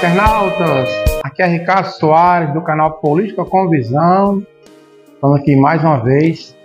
internautas, aqui é Ricardo Soares do canal Política com Visão, falando aqui mais uma vez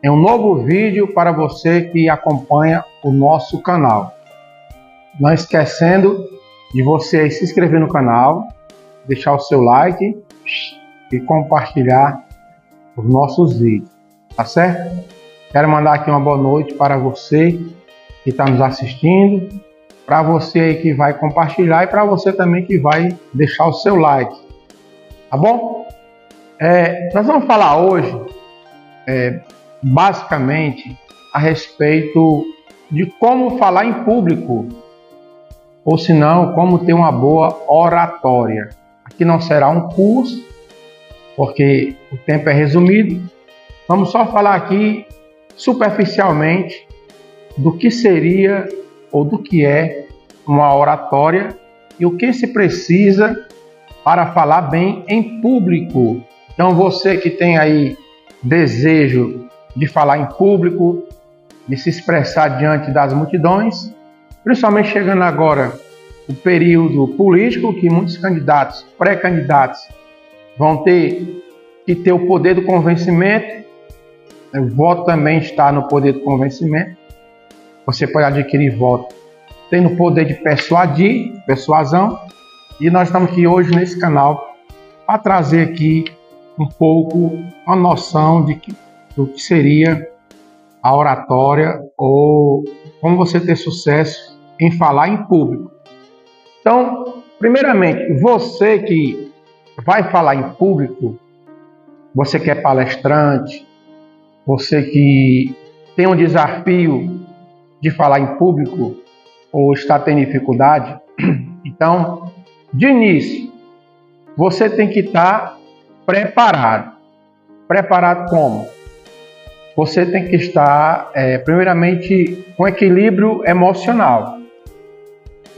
em um novo vídeo para você que acompanha o nosso canal. Não esquecendo de você se inscrever no canal, deixar o seu like e compartilhar os nossos vídeos, tá certo? Quero mandar aqui uma boa noite para você que está nos assistindo, para você aí que vai compartilhar e para você também que vai deixar o seu like, tá bom? Nós vamos falar hoje, basicamente, a respeito de como falar em público, ou se não, como ter uma boa oratória. Aqui não será um curso, porque o tempo é resumido. Vamos só falar aqui superficialmente do que seria ou do que é uma oratória e o que se precisa para falar bem em público. Então você que tem aí desejo de falar em público, de se expressar diante das multidões, principalmente chegando agora o período político, que muitos candidatos, pré-candidatos, vão ter que ter o poder do convencimento. O voto também está no poder do convencimento. Você pode adquirir voto tendo o poder de persuasão. E nós estamos aqui hoje nesse canal para trazer aqui um pouco a noção do que seria a oratória ou como você ter sucesso em falar em público. Então, primeiramente, você que vai falar em público, você que é palestrante, você que tem um desafio de falar em público ou está tendo dificuldade, então, de início, você tem que estar preparado. Preparado como? Você tem que estar, primeiramente, com equilíbrio emocional.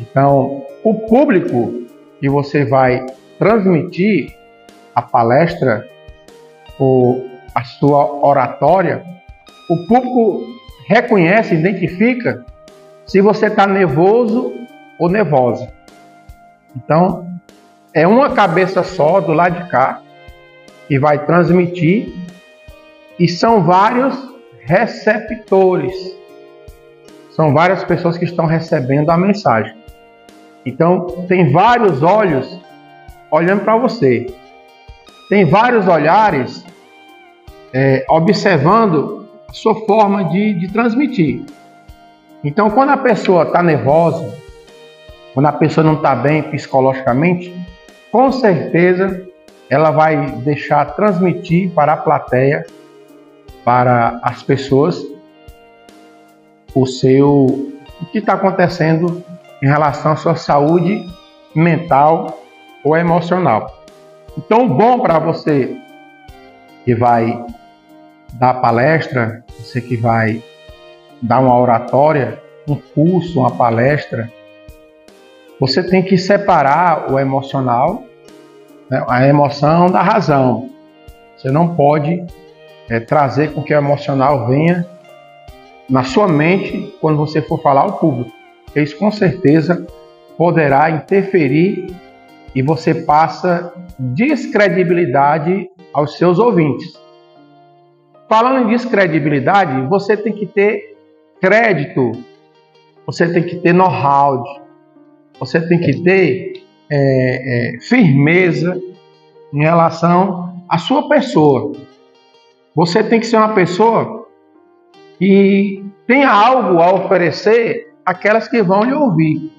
Então, o público que você vai transmitir a palestra ou a sua oratória, o público reconhece, identifica se você está nervoso ou nervosa. Então, é uma cabeça só do lado de cá que vai transmitir e são vários receptores. São várias pessoas que estão recebendo a mensagem. Então, tem vários olhos olhando para você. Tem vários olhares observando a sua forma de transmitir. Então, quando a pessoa está nervosa, quando a pessoa não está bem psicologicamente, com certeza ela vai deixar transmitir para a plateia, para as pessoas, o que está acontecendo em relação à sua saúde mental ou emocional. Então, bom para você que vai dar palestra, você que vai dar uma oratória, um curso, uma palestra, você tem que separar o emocional, né, a emoção da razão. Você não pode trazer com que o emocional venha na sua mente quando você for falar ao público. Isso com certeza poderá interferir e você passa descredibilidade aos seus ouvintes. Falando em descredibilidade, você tem que ter crédito, você tem que ter know-how, você tem que ter firmeza em relação à sua pessoa. Você tem que ser uma pessoa que tenha algo a oferecer àquelas que vão lhe ouvir.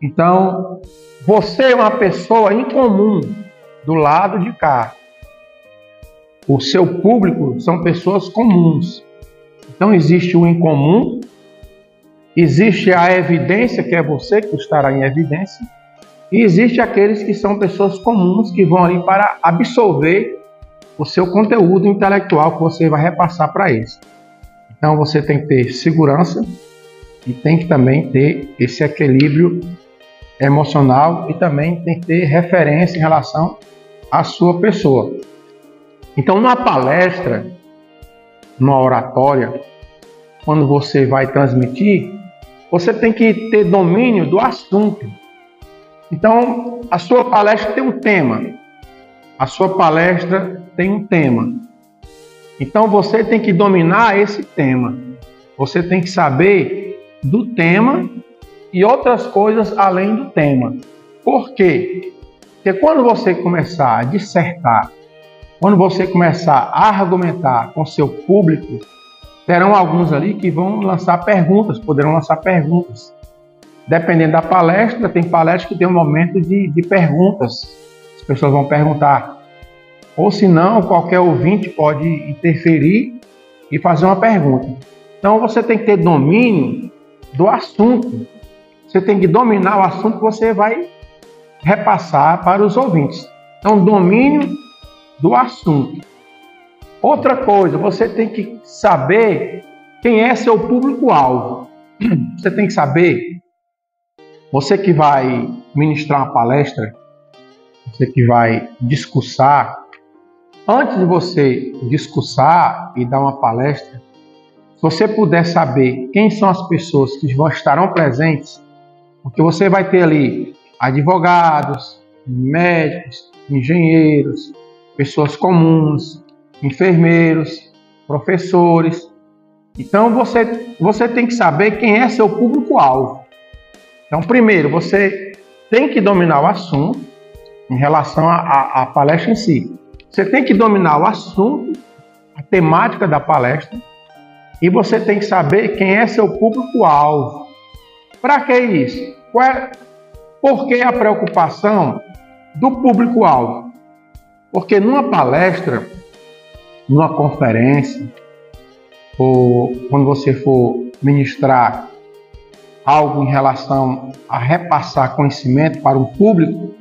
Então, você é uma pessoa incomum do lado de cá. O seu público são pessoas comuns. Então, existe o incomum, existe a evidência, que é você que estará em evidência, e existe aqueles que são pessoas comuns que vão ali para absorver o seu conteúdo intelectual que você vai repassar para eles. Então, você tem que ter segurança e tem que também ter esse equilíbrio emocional e também tem que ter referência em relação à sua pessoa. Então, numa palestra, numa oratória, quando você vai transmitir, você tem que ter domínio do assunto. Então, a sua palestra tem um tema. A sua palestra tem um tema. Então, você tem que dominar esse tema. Você tem que saber do tema e outras coisas além do tema. Por quê? Porque quando você começar a dissertar, quando você começar a argumentar com seu público, terão alguns ali que vão lançar perguntas, poderão lançar perguntas. Dependendo da palestra, tem palestra que tem um momento de perguntas. As pessoas vão perguntar. Ou se não, qualquer ouvinte pode interferir e fazer uma pergunta. Então você tem que ter domínio do assunto. Você tem que dominar o assunto que você vai repassar para os ouvintes. Então, domínio do assunto. Outra coisa, você tem que saber quem é seu público-alvo. Você tem que saber, você que vai ministrar uma palestra, você que vai discursar, antes de você discursar e dar uma palestra, se você puder saber quem são as pessoas que estarão presentes, porque você vai ter ali advogados, médicos, engenheiros, pessoas comuns, enfermeiros, professores. Então você tem que saber quem é seu público-alvo. Então, primeiro, você tem que dominar o assunto em relação à palestra em si. Você tem que dominar o assunto, a temática da palestra, e você tem que saber quem é seu público-alvo. Para que isso? Por que a preocupação do público-alvo? Porque numa palestra, numa conferência, ou quando você for ministrar algo em relação a repassar conhecimento para um público,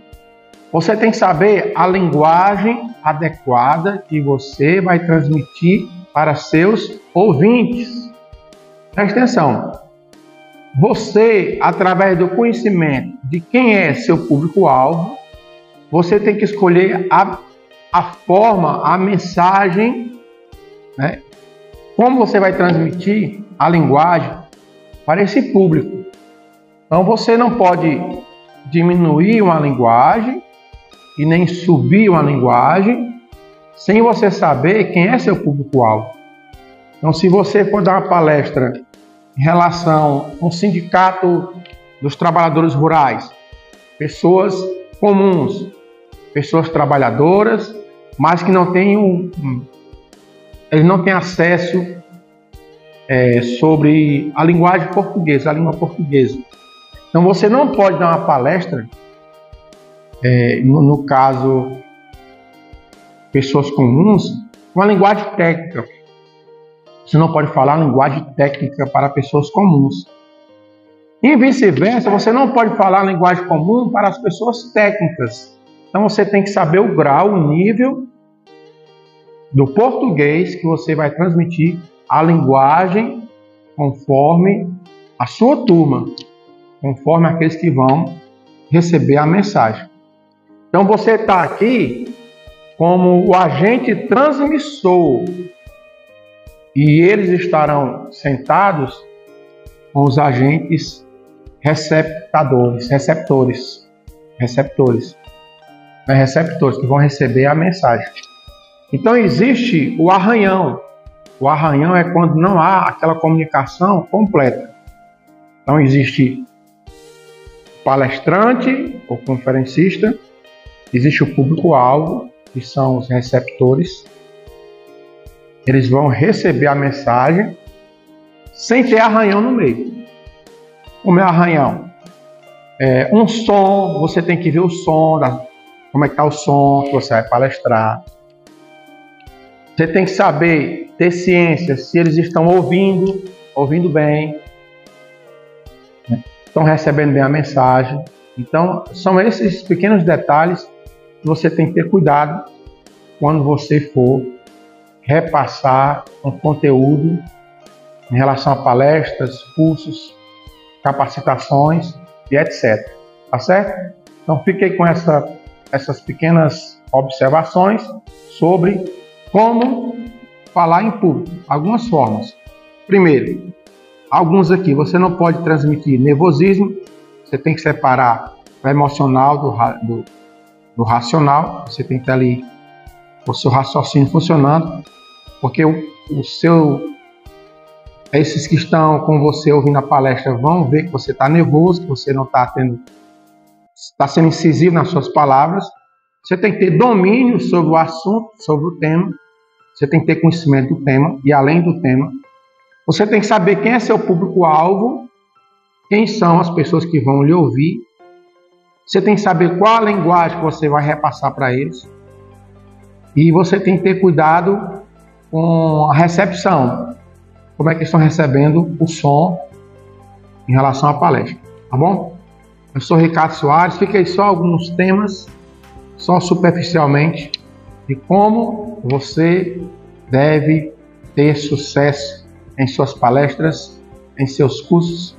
você tem que saber a linguagem adequada que você vai transmitir para seus ouvintes. Presta atenção. Você, através do conhecimento de quem é seu público-alvo, você tem que escolher a forma, a mensagem, né? Como você vai transmitir a linguagem para esse público. Então você não pode diminuir uma linguagem e nem subir uma linguagem sem você saber quem é seu público-alvo. Então, se você for dar uma palestra em relação a um sindicato dos trabalhadores rurais, pessoas comuns, pessoas trabalhadoras, mas que não têm eles não têm acesso sobre a linguagem portuguesa, a língua portuguesa. Então você não pode dar uma palestra, no caso, pessoas comuns, uma linguagem técnica. Você não pode falar linguagem técnica para pessoas comuns. E vice-versa, você não pode falar linguagem comum para as pessoas técnicas. Então você tem que saber o grau, o nível do português que você vai transmitir a linguagem conforme a sua turma, conforme aqueles que vão receber a mensagem. Então você está aqui como o agente transmissor e eles estarão sentados com os agentes receptores que vão receber a mensagem. Então existe o arranhão. O arranhão é quando não há aquela comunicação completa. Então existe o palestrante ou conferencista, existe o público-alvo, que são os receptores. Eles vão receber a mensagem sem ter arranhão no meio. Como é arranhão? Um som, você tem que ver o som, como é que está o som que você vai palestrar. Você tem que saber, ter ciência, se eles estão ouvindo bem, né? Estão recebendo bem a mensagem. Então, são esses pequenos detalhes que você tem que ter cuidado quando você for repassar um conteúdo em relação a palestras, cursos, capacitações e etc. Tá certo? Então, fiquei com essas pequenas observações sobre como falar em público. Algumas formas. Primeiro, alguns aqui, você não pode transmitir nervosismo, você tem que separar emocional do racional. Você tem que ter ali o seu raciocínio funcionando, porque esses que estão com você ouvindo a palestra vão ver que você está nervoso, que você não está sendo incisivo nas suas palavras. Você tem que ter domínio sobre o assunto, sobre o tema. Você tem que ter conhecimento do tema e além do tema. Você tem que saber quem é seu público-alvo, quem são as pessoas que vão lhe ouvir. Você tem que saber qual a linguagem que você vai repassar para eles. E você tem que ter cuidado com a recepção. Como é que estão recebendo o som em relação à palestra, tá bom? Eu sou Ricardo Soares, fiquei só alguns temas, só superficialmente, de como você deve ter sucesso em suas palestras, em seus cursos,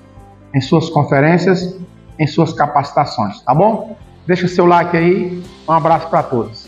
em suas conferências, em suas capacitações, tá bom? Deixa seu like aí, um abraço para todos.